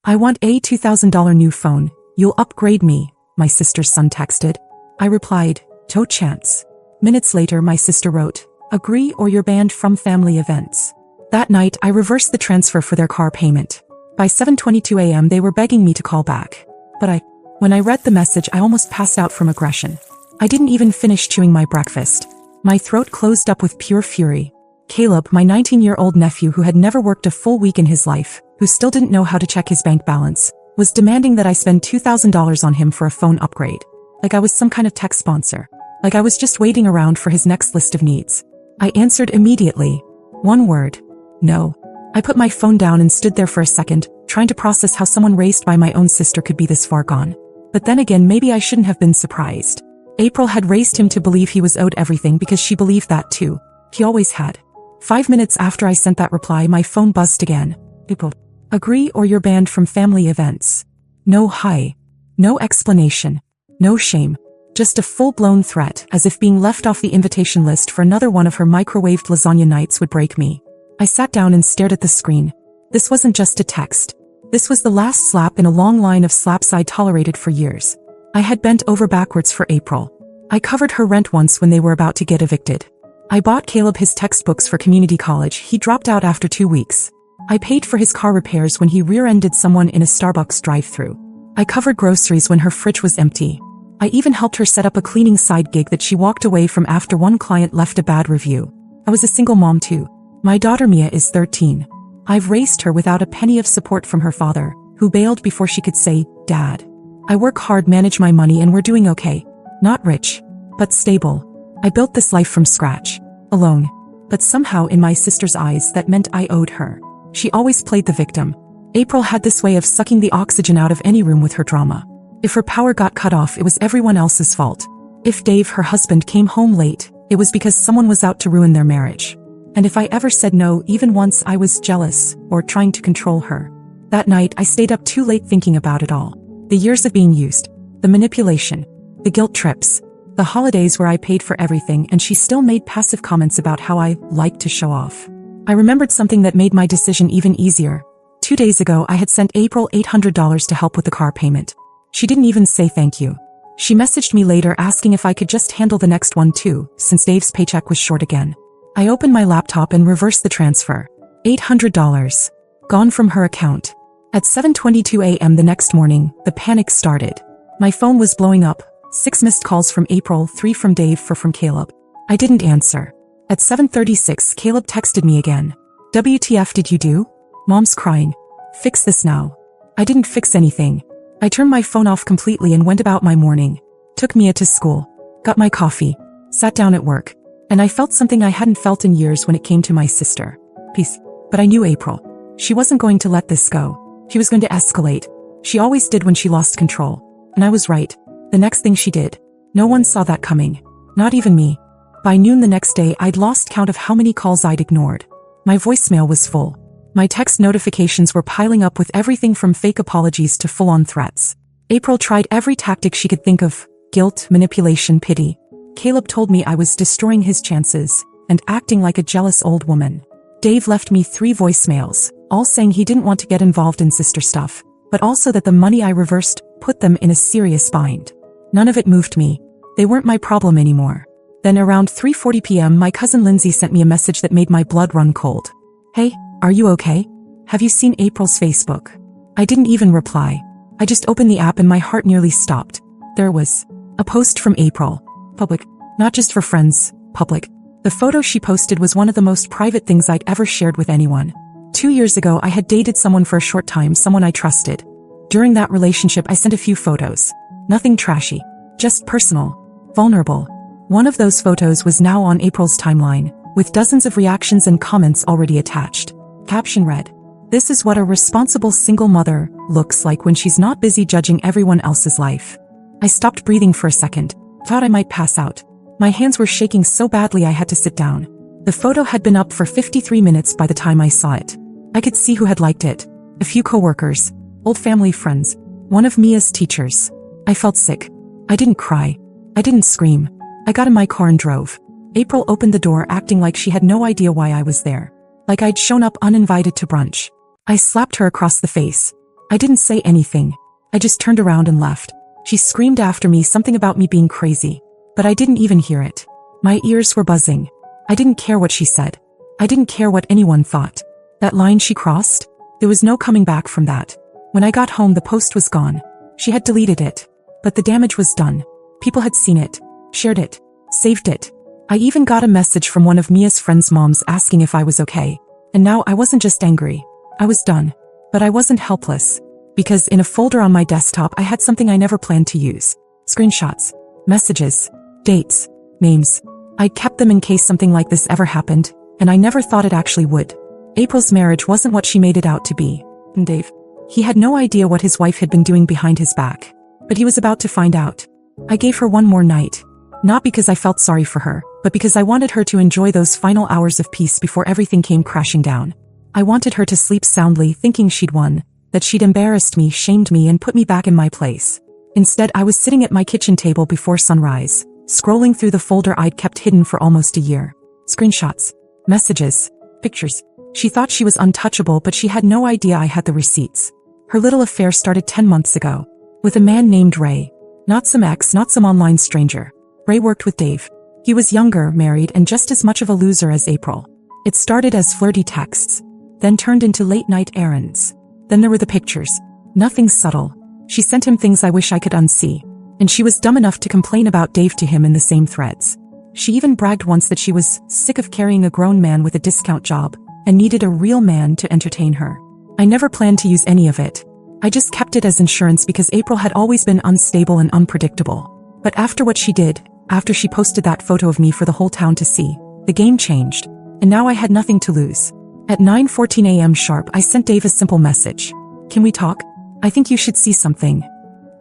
I want a $2,000 new phone. You'll upgrade me, my sister's son texted. I replied, "No chance." Minutes later my sister wrote, "Agree or you're banned from family events." That night I reversed the transfer for their car payment. By 7:22 a.m. they were begging me to call back. But when I read the message I almost passed out from aggression. I didn't even finish chewing my breakfast. My throat closed up with pure fury. Caleb, my 19-year-old nephew who had never worked a full week in his life, who still didn't know how to check his bank balance, was demanding that I spend $2,000 on him for a phone upgrade. Like I was some kind of tech sponsor. Like I was just waiting around for his next list of needs. I answered immediately. One word. No. I put my phone down and stood there for a second, trying to process how someone raised by my own sister could be this far gone. But then again, maybe I shouldn't have been surprised. April had raised him to believe he was owed everything because she believed that too. He always had. 5 minutes after I sent that reply, my phone buzzed again. April. Agree or you're banned from family events. No hi. No explanation. No shame. Just a full-blown threat, as if being left off the invitation list for another one of her microwaved lasagna nights would break me. I sat down and stared at the screen. This wasn't just a text. This was the last slap in a long line of slaps I'd tolerated for years. I had bent over backwards for April. I covered her rent once when they were about to get evicted. I bought Caleb his textbooks for community college. He dropped out after 2 weeks. I paid for his car repairs when he rear-ended someone in a Starbucks drive-thru. I covered groceries when her fridge was empty. I even helped her set up a cleaning side gig that she walked away from after one client left a bad review. I was a single mom too. My daughter Mia is 13. I've raised her without a penny of support from her father, who bailed before she could say, "Dad." I work hard, manage my money, and we're doing okay. Not rich, but stable. I built this life from scratch, alone. But somehow in my sister's eyes that meant I owed her. She always played the victim. April had this way of sucking the oxygen out of any room with her drama. If her power got cut off, it was everyone else's fault. If Dave, her husband, came home late, it was because someone was out to ruin their marriage. And if I ever said no even once, I was jealous or trying to control her. That night I stayed up too late thinking about it all. The years of being used, the manipulation, the guilt trips, the holidays where I paid for everything and she still made passive comments about how I liked to show off. I remembered something that made my decision even easier. 2 days ago I had sent April $800 to help with the car payment. She didn't even say thank you. She messaged me later asking if I could just handle the next one too, since Dave's paycheck was short again. I opened my laptop and reversed the transfer. $800. Gone from her account. At 7:22 a.m. the next morning, the panic started. My phone was blowing up. 6 missed calls from April, 3 from Dave, 4 from Caleb. I didn't answer. At 7:36, Caleb texted me again. "WTF did you do? Mom's crying. Fix this now." I didn't fix anything. I turned my phone off completely and went about my morning. Took Mia to school. Got my coffee. Sat down at work. And I felt something I hadn't felt in years when it came to my sister. Peace. But I knew April. She wasn't going to let this go. She was going to escalate. She always did when she lost control. And I was right. The next thing she did. No one saw that coming. Not even me. By noon the next day, I'd lost count of how many calls I'd ignored. My voicemail was full. My text notifications were piling up with everything from fake apologies to full-on threats. April tried every tactic she could think of. Guilt, manipulation, pity. Caleb told me I was destroying his chances and acting like a jealous old woman. Dave left me 3 voicemails, all saying he didn't want to get involved in sister stuff, but also that the money I reversed put them in a serious bind. None of it moved me. They weren't my problem anymore. Then around 3:40 p.m. my cousin Lindsay sent me a message that made my blood run cold. "Hey, are you okay? Have you seen April's Facebook?" I didn't even reply. I just opened the app and my heart nearly stopped. There was a post from April. Public. Not just for friends. Public. The photo she posted was one of the most private things I'd ever shared with anyone. 2 years ago I had dated someone for a short time, someone I trusted. During that relationship I sent a few photos. Nothing trashy. Just personal. Vulnerable. One of those photos was now on April's timeline, with dozens of reactions and comments already attached. Caption read, "This is what a responsible single mother looks like when she's not busy judging everyone else's life." I stopped breathing for a second. Thought I might pass out. My hands were shaking so badly I had to sit down. The photo had been up for 53 minutes by the time I saw it. I could see who had liked it. A few coworkers, old family friends, one of Mia's teachers. I felt sick. I didn't cry. I didn't scream. I got in my car and drove. April opened the door acting like she had no idea why I was there. Like I'd shown up uninvited to brunch. I slapped her across the face. I didn't say anything. I just turned around and left. She screamed after me something about me being crazy, but I didn't even hear it. My ears were buzzing. I didn't care what she said. I didn't care what anyone thought. That line she crossed? There was no coming back from that. When I got home, the post was gone. She had deleted it. But the damage was done. People had seen it, shared it, saved it. I even got a message from one of Mia's friends' moms asking if I was okay. And now I wasn't just angry. I was done. But I wasn't helpless. Because in a folder on my desktop I had something I never planned to use. Screenshots, messages, dates, names. I kept them in case something like this ever happened, and I never thought it actually would. April's marriage wasn't what she made it out to be. And Dave, he had no idea what his wife had been doing behind his back. But he was about to find out. I gave her one more night. Not because I felt sorry for her, but because I wanted her to enjoy those final hours of peace before everything came crashing down. I wanted her to sleep soundly thinking she'd won, that she'd embarrassed me, shamed me, and put me back in my place. Instead, I was sitting at my kitchen table before sunrise, scrolling through the folder I'd kept hidden for almost a year. Screenshots, messages, pictures. She thought she was untouchable, but she had no idea I had the receipts. Her little affair started 10 months ago, with a man named Ray. Not some ex, not some online stranger. Ray worked with Dave. He was younger, married, and just as much of a loser as April. It started as flirty texts, then turned into late-night errands. Then there were the pictures. Nothing subtle. She sent him things I wish I could unsee. And she was dumb enough to complain about Dave to him in the same threads. She even bragged once that she was sick of carrying a grown man with a discount job and needed a real man to entertain her. I never planned to use any of it. I just kept it as insurance because April had always been unstable and unpredictable. But after what she did, after she posted that photo of me for the whole town to see, the game changed. And now I had nothing to lose. At 9:14 a.m. sharp, I sent Dave a simple message. Can we talk? I think you should see something.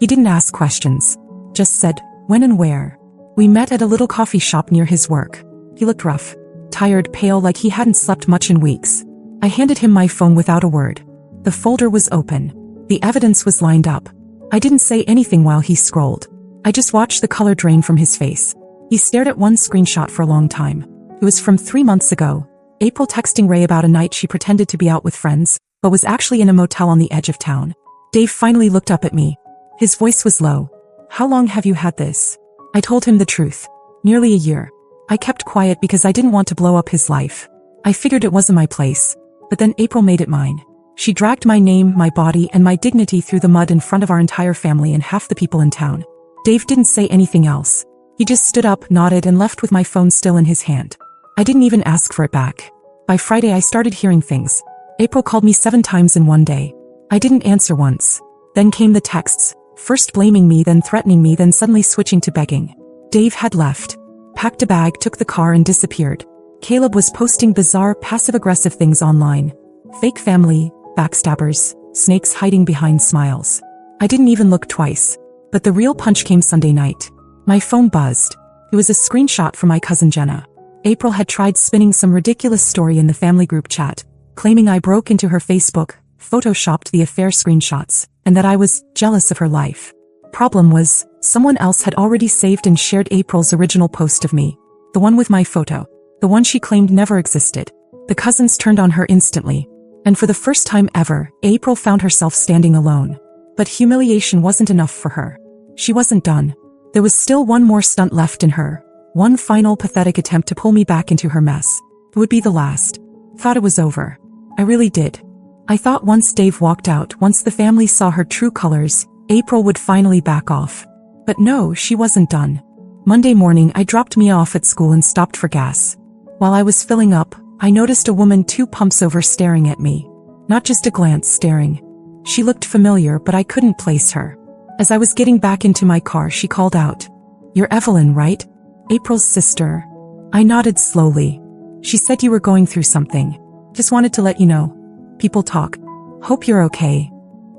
He didn't ask questions. Just said, when and where. We met at a little coffee shop near his work. He looked rough, tired, pale, like he hadn't slept much in weeks. I handed him my phone without a word. The folder was open. The evidence was lined up. I didn't say anything while he scrolled. I just watched the color drain from his face. He stared at one screenshot for a long time. It was from 3 months ago. April texting Ray about a night she pretended to be out with friends, but was actually in a motel on the edge of town. Dave finally looked up at me. His voice was low. How long have you had this? I told him the truth. Nearly a year. I kept quiet because I didn't want to blow up his life. I figured it wasn't my place. But then April made it mine. She dragged my name, my body, and my dignity through the mud in front of our entire family and half the people in town. Dave didn't say anything else. He just stood up, nodded, and left with my phone still in his hand. I didn't even ask for it back. By Friday I started hearing things. April called me 7 times in one day. I didn't answer once. Then came the texts, first blaming me, then threatening me, then suddenly switching to begging. Dave had left. Packed a bag, took the car, and disappeared. Caleb was posting bizarre, passive-aggressive things online. Fake family, backstabbers, snakes hiding behind smiles. I didn't even look twice. But the real punch came Sunday night. My phone buzzed. It was a screenshot from my cousin Jenna. April had tried spinning some ridiculous story in the family group chat, claiming I broke into her Facebook, photoshopped the affair screenshots, and that I was jealous of her life. Problem was, someone else had already saved and shared April's original post of me. The one with my photo. The one she claimed never existed. The cousins turned on her instantly. And for the first time ever, April found herself standing alone. But humiliation wasn't enough for her. She wasn't done. There was still one more stunt left in her. One final pathetic attempt to pull me back into her mess. It would be the last. Thought it was over. I really did. I thought once Dave walked out, once the family saw her true colors, April would finally back off. But no, she wasn't done. Monday morning I dropped Mia off at school and stopped for gas. While I was filling up, I noticed a woman 2 pumps over staring at me. Not just a glance, staring. She looked familiar, but I couldn't place her. As I was getting back into my car, she called out, "You're Evelyn, right? April's sister." I nodded slowly. "She said you were going through something. Just wanted to let you know. People talk. Hope you're okay."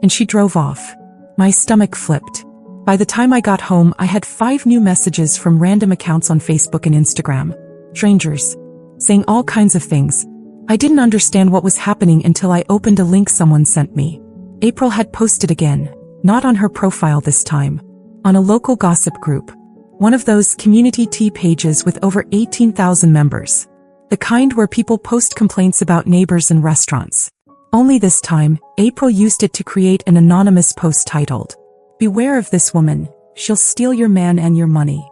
And she drove off. My stomach flipped. By the time I got home, I had 5 new messages from random accounts on Facebook and Instagram. Strangers. Saying all kinds of things. I didn't understand what was happening until I opened a link someone sent me. April had posted again. Not on her profile this time. On a local gossip group. One of those community tea pages with over 18,000 members. The kind where people post complaints about neighbors and restaurants. Only this time, April used it to create an anonymous post titled, "Beware of this woman, she'll steal your man and your money."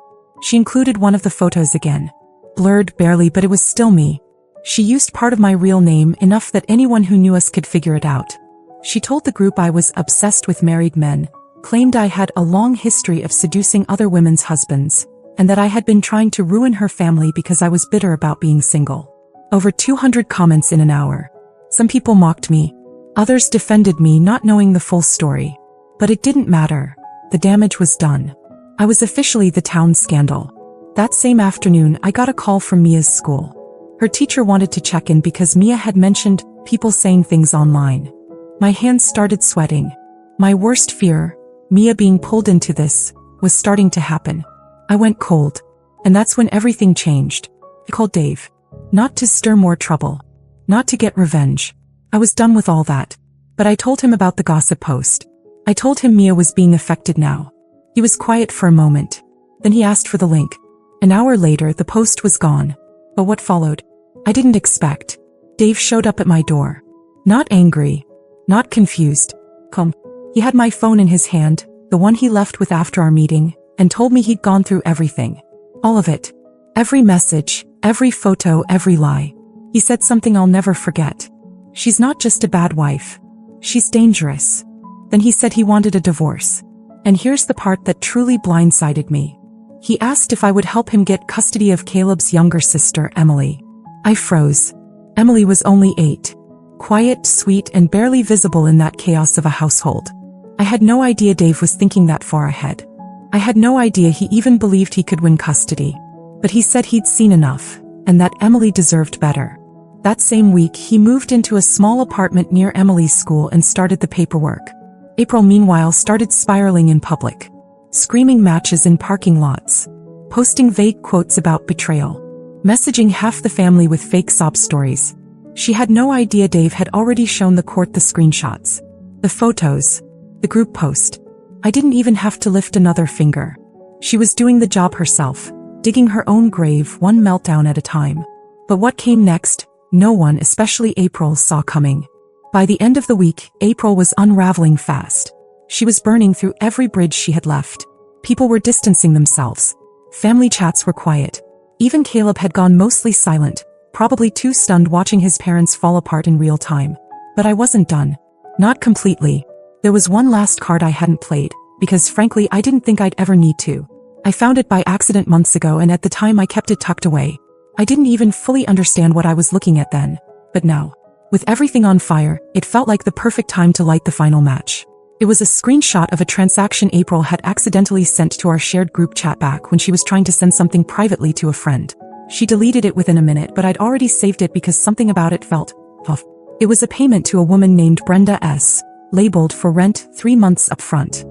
She included one of the photos again. Blurred barely, but it was still me. She used part of my real name enough that anyone who knew us could figure it out. She told the group I was obsessed with married men, claimed I had a long history of seducing other women's husbands, and that I had been trying to ruin her family because I was bitter about being single. Over 200 comments in an hour. Some people mocked me. Others defended me, not knowing the full story. But it didn't matter. The damage was done. I was officially the town scandal. That same afternoon, I got a call from Mia's school. Her teacher wanted to check in because Mia had mentioned people saying things online. My hands started sweating. My worst fear, Mia being pulled into this, was starting to happen. I went cold. And that's when everything changed. I called Dave. Not to stir more trouble. Not to get revenge. I was done with all that. But I told him about the gossip post. I told him Mia was being affected now. He was quiet for a moment. Then he asked for the link. An hour later, the post was gone. But what followed? I didn't expect. Dave showed up at my door. Not angry. Not confused. Calm. He had my phone in his hand, the one he left with after our meeting, and told me he'd gone through everything. All of it. Every message, every photo, every lie. He said something I'll never forget. "She's not just a bad wife. She's dangerous." Then he said he wanted a divorce. And here's the part that truly blindsided me. He asked if I would help him get custody of Caleb's younger sister, Emily. I froze. Emily was only 8. Quiet, sweet, and barely visible in that chaos of a household. I had no idea Dave was thinking that far ahead. I had no idea he even believed he could win custody. But he said he'd seen enough, and that Emily deserved better. That same week, he moved into a small apartment near Emily's school and started the paperwork. April, meanwhile, started spiraling in public. Screaming matches in parking lots. Posting vague quotes about betrayal. Messaging half the family with fake sob stories. She had no idea Dave had already shown the court the screenshots. The photos. The group post. I didn't even have to lift another finger. She was doing the job herself, digging her own grave one meltdown at a time. But what came next, no one, especially April, saw coming. By the end of the week, April was unraveling fast. She was burning through every bridge she had left. People were distancing themselves. Family chats were quiet. Even Caleb had gone mostly silent, probably too stunned watching his parents fall apart in real time. But I wasn't done. Not completely. There was one last card I hadn't played, because frankly I didn't think I'd ever need to. I found it by accident months ago, and at the time I kept it tucked away. I didn't even fully understand what I was looking at then. But now, with everything on fire, it felt like the perfect time to light the final match. It was a screenshot of a transaction April had accidentally sent to our shared group chat back when she was trying to send something privately to a friend. She deleted it within a minute, but I'd already saved it because something about it felt off. It was a payment to a woman named Brenda S., labeled for rent 3 months up front.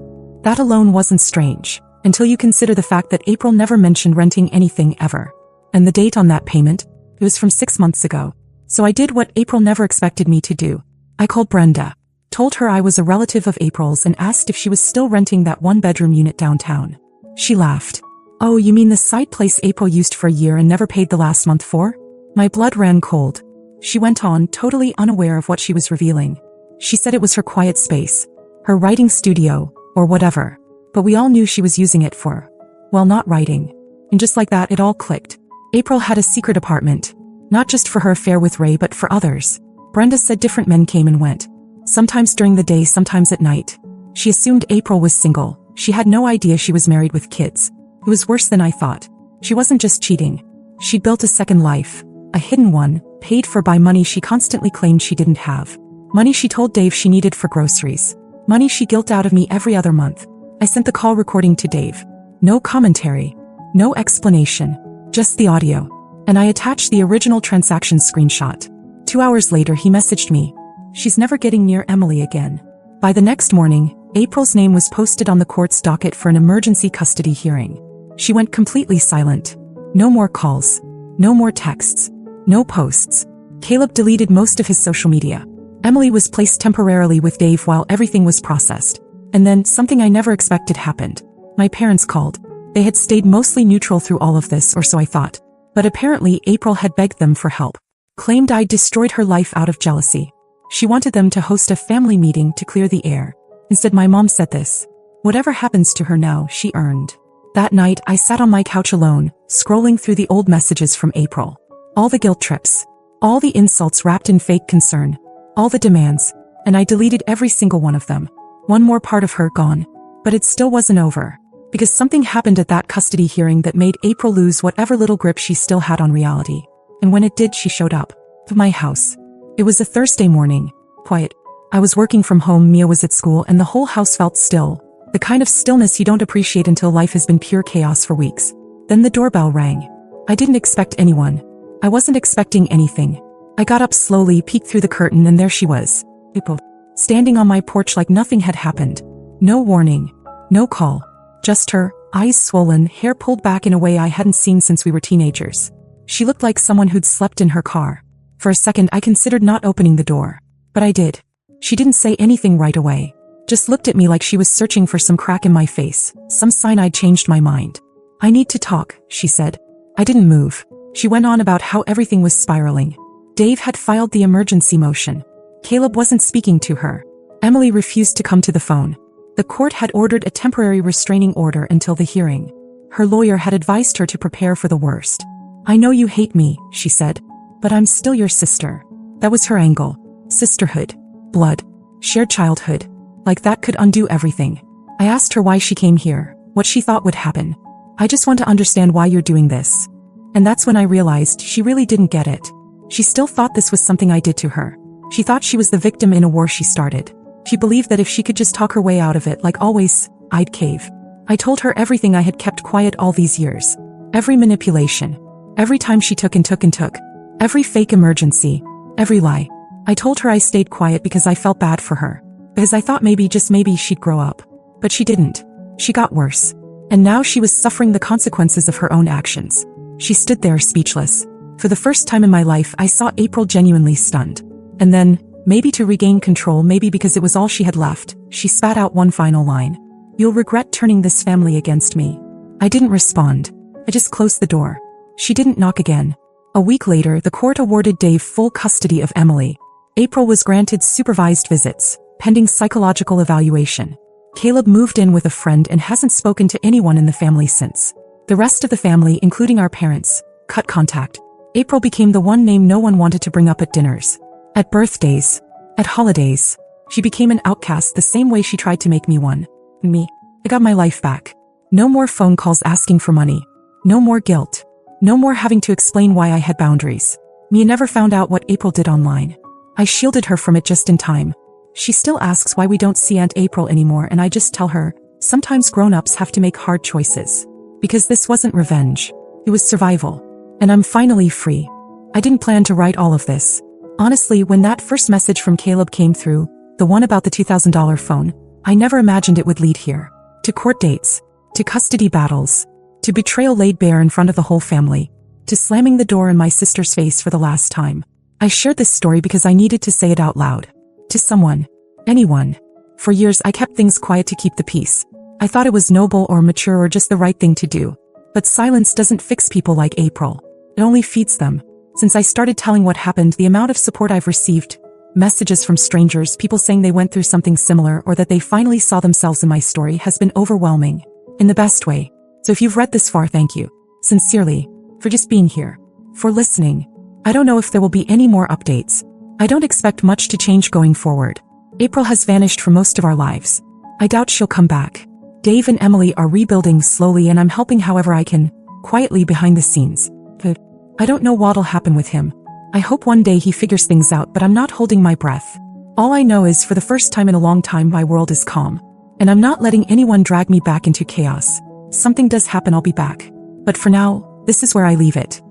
That alone wasn't strange, until you consider the fact that April never mentioned renting anything ever. And the date on that payment? It was from 6 months ago. So I did what April never expected me to do. I called Brenda, told her I was a relative of April's, and asked if she was still renting that 1-bedroom unit downtown. She laughed. "Oh, you mean the side place April used for a year and never paid the last month for?" My blood ran cold. She went on, totally unaware of what she was revealing. She said it was her quiet space, her writing studio, or whatever. But we all knew she was using it for, well, not writing. And just like that, it all clicked. April had a secret apartment. Not just for her affair with Ray, but for others. Brenda said different men came and went. Sometimes during the day, sometimes at night. She assumed April was single. She had no idea she was married with kids. It was worse than I thought. She wasn't just cheating. She built a second life. A hidden one, paid for by money she constantly claimed she didn't have. Money she told Dave she needed for groceries. Money she guilt out of me every other month. I sent the call recording to Dave. No commentary. No explanation. Just the audio. And I attached the original transaction screenshot. 2 hours later he messaged me. "She's never getting near Emily again." By the next morning, April's name was posted on the court's docket for an emergency custody hearing. She went completely silent. No more calls. No more texts. No posts. Caleb deleted most of his social media. Emily was placed temporarily with Dave while everything was processed. And then, something I never expected happened. My parents called. They had stayed mostly neutral through all of this, or so I thought. But apparently April had begged them for help. Claimed I'd destroyed her life out of jealousy. She wanted them to host a family meeting to clear the air. Instead, my mom said this: "Whatever happens to her now, she earned." That night, I sat on my couch alone, scrolling through the old messages from April. All the guilt trips. All the insults wrapped in fake concern. All the demands. And I deleted every single one of them. One more part of her gone. But it still wasn't over. Because something happened at that custody hearing that made April lose whatever little grip she still had on reality. And when it did, she showed up. To my house. It was a Thursday morning. Quiet. I was working from home, Mia was at school, and the whole house felt still. The kind of stillness you don't appreciate until life has been pure chaos for weeks. Then the doorbell rang. I didn't expect anyone. I wasn't expecting anything. I got up slowly, peeked through the curtain, and there she was. April. Standing on my porch like nothing had happened. No warning. No call. Just her, eyes swollen, hair pulled back in a way I hadn't seen since we were teenagers. She looked like someone who'd slept in her car. For a second I considered not opening the door. But I did. She didn't say anything right away. Just looked at me like she was searching for some crack in my face, some sign I'd changed my mind. "I need to talk," she said. I didn't move. She went on about how everything was spiraling. Dave had filed the emergency motion. Caleb wasn't speaking to her. Emily refused to come to the phone. The court had ordered a temporary restraining order until the hearing. Her lawyer had advised her to prepare for the worst. "I know you hate me," she said, "but I'm still your sister." That was her angle. Sisterhood. Blood. Shared childhood. Like that could undo everything. I asked her why she came here, what she thought would happen. "I just want to understand why you're doing this." And that's when I realized she really didn't get it. She still thought this was something I did to her. She thought she was the victim in a war she started. She believed that if she could just talk her way out of it like always, I'd cave. I told her everything I had kept quiet all these years. Every manipulation. Every time she took and took and took. Every fake emergency. Every lie. I told her I stayed quiet because I felt bad for her. Because I thought maybe, just maybe, she'd grow up. But she didn't. She got worse. And now she was suffering the consequences of her own actions. She stood there speechless. For the first time in my life, I saw April genuinely stunned. And then, maybe to regain control, maybe because it was all she had left, she spat out one final line. "You'll regret turning this family against me." I didn't respond. I just closed the door. She didn't knock again. A week later, the court awarded Dave full custody of Emily. April was granted supervised visits, pending psychological evaluation. Caleb moved in with a friend and hasn't spoken to anyone in the family since. The rest of the family, including our parents, cut contact. April became the one name no one wanted to bring up at dinners. At birthdays. At holidays. She became an outcast the same way she tried to make me one. Me. I got my life back. No more phone calls asking for money. No more guilt. No more having to explain why I had boundaries. Mia never found out what April did online. I shielded her from it just in time. She still asks why we don't see Aunt April anymore, and I just tell her, sometimes grown-ups have to make hard choices. Because this wasn't revenge. It was survival. And I'm finally free. I didn't plan to write all of this. Honestly, when that first message from Caleb came through, the one about the $2,000 phone, I never imagined it would lead here. To court dates. To custody battles. To betrayal laid bare in front of the whole family. To slamming the door in my sister's face for the last time. I shared this story because I needed to say it out loud. To someone. Anyone. For years I kept things quiet to keep the peace. I thought it was noble or mature or just the right thing to do. But silence doesn't fix people like April. It only feeds them. Since I started telling what happened, the amount of support I've received, messages from strangers, people saying they went through something similar or that they finally saw themselves in my story, has been overwhelming. In the best way. So if you've read this far, thank you. Sincerely. For just being here. For listening. I don't know if there will be any more updates. I don't expect much to change going forward. April has vanished from most of our lives. I doubt she'll come back. Dave and Emily are rebuilding slowly and I'm helping however I can, quietly behind the scenes. But I don't know what'll happen with him. I hope one day he figures things out, but I'm not holding my breath. All I know is for the first time in a long time my world is calm. And I'm not letting anyone drag me back into chaos. Something does happen, I'll be back. But for now, this is where I leave it.